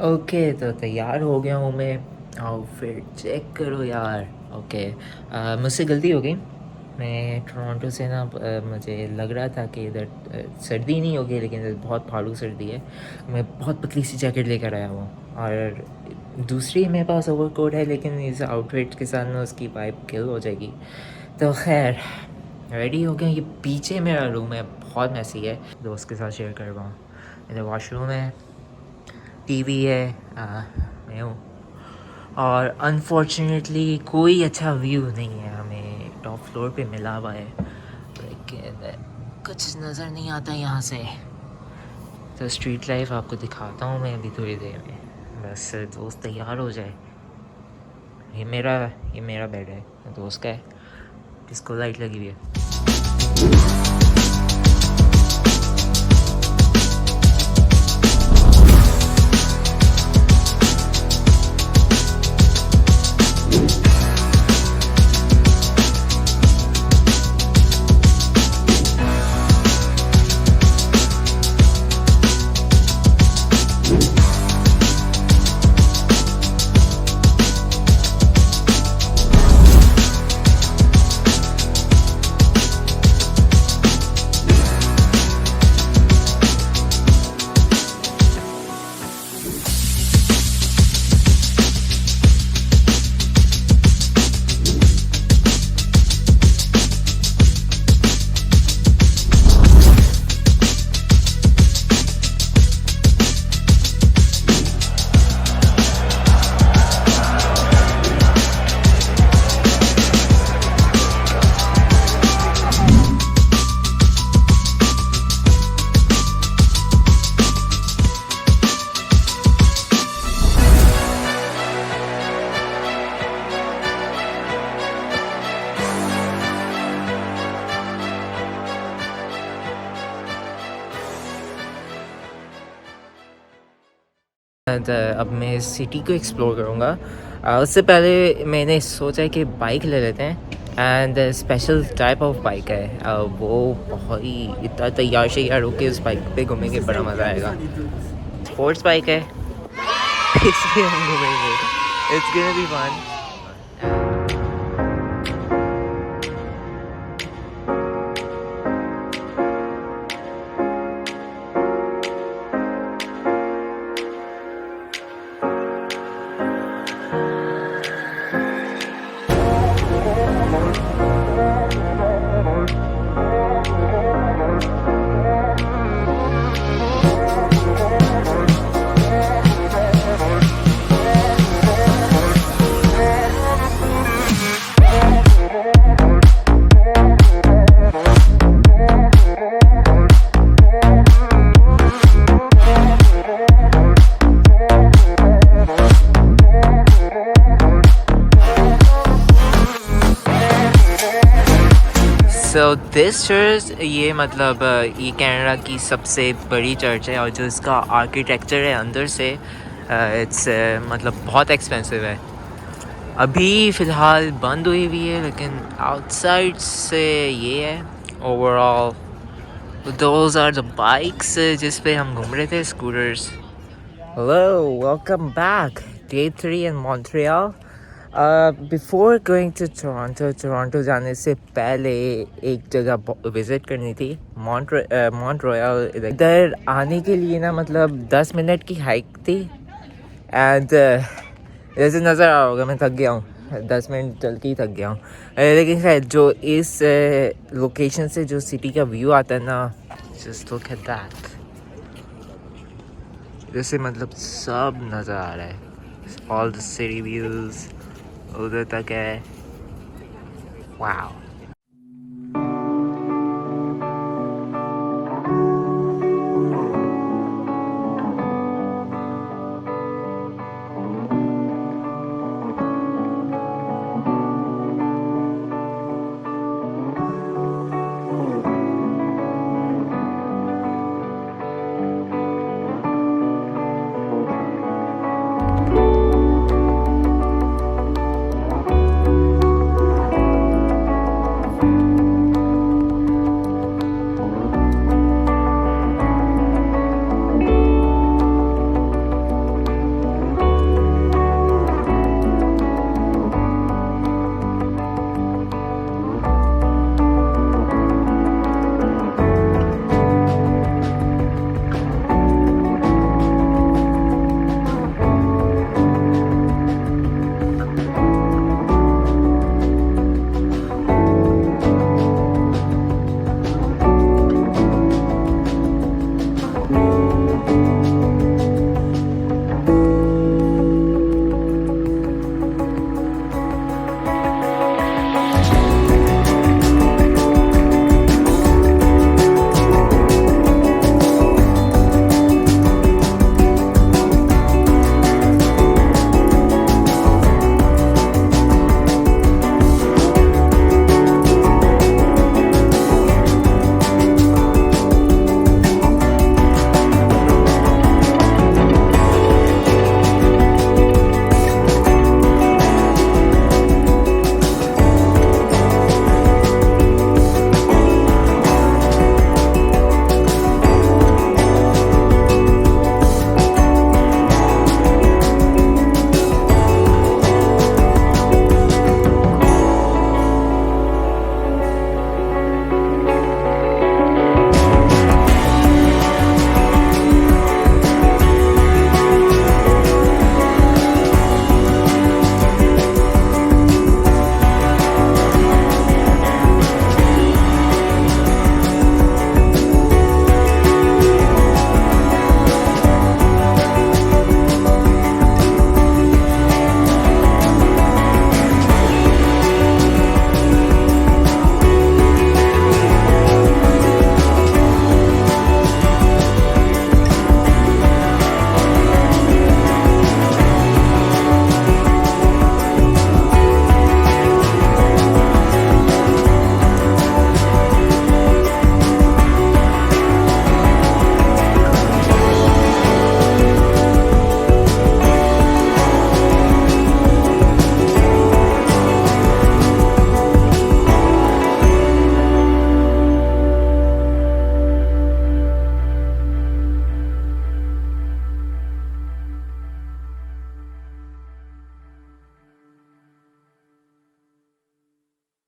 Okay तो तैयार हो गया हूँ मैं। आउटफिट चेक करो यार। ओके मुझसे गलती हो गई। मैं टोरंटो से ना मुझे लग रहा था कि इधर सर्दी नहीं होगी, लेकिन इधर बहुत फाड़ू सर्दी है। मैं बहुत पतली सी जैकेट लेकर आया हूँ, और दूसरी मेरे पास ओवरकोट है, लेकिन इस आउटफिट के साथ ना उसकी वाइब किल हो जाएगी। तो खैर रेडी हो गया। ये पीछे मेरा रूम है, बहुत मैसी है, दोस्त के साथ शेयर कर रहा हूँ। इधर वॉशरूम है, टीवी है, मैं हूँ, और अनफॉर्चुनेटली कोई अच्छा व्यू नहीं है। हमें टॉप फ्लोर पे मिला हुआ है, लेकिन कुछ नज़र नहीं आता यहाँ से। तो स्ट्रीट लाइफ आपको दिखाता हूँ मैं अभी थोड़ी देर में, बस दोस्त तैयार हो जाए। ये मेरा बेड है, दोस्त का है, डिस्को लाइट लगी हुई है। अब मैं सिटी को एक्सप्लोर करूँगा। उससे पहले मैंने सोचा कि बाइक ले लेते हैं, and special type of bike है। वो बहुत ही इतना तैयार शैयार होके उस बाइक पे घूमेंगे, बड़ा मज़ा आएगा। स्पोर्ट्स बाइक है इसलिए हम घूमेंगे। It's gonna be fun. So this church, ये मतलब ये कनाडा की सबसे बड़ी चर्च है, और जो इसका आर्किटेक्चर है अंदर से इट्स मतलब बहुत एक्सपेंसिव है। अभी फ़िलहाल बंद हुई हुई है, लेकिन आउटसाइड से ये है। Overall those are the bikes जिस पे हम घूम रहे थे, scooters. Hello, welcome back. Day 3 in Montreal. Before going to Toronto जाने से पहले एक जगह विज़िट करनी थी, मॉन्ट रॉयल। इधर आने के लिए ना मतलब 10 मिनट की हाइक थी, एंड जैसे नज़र आ रहा होगा मैं थक गया हूँ। 10 मिनट चल के ही थक गया हूँ। लेकिन खैर जो इस लोकेशन से जो सिटी का व्यू आता है ना, जस्ट लुक एट दैट। जैसे मतलब सब नज़र आ रहा है, ऑल द सिटी व्यूज़ उधर तक है। वाओ।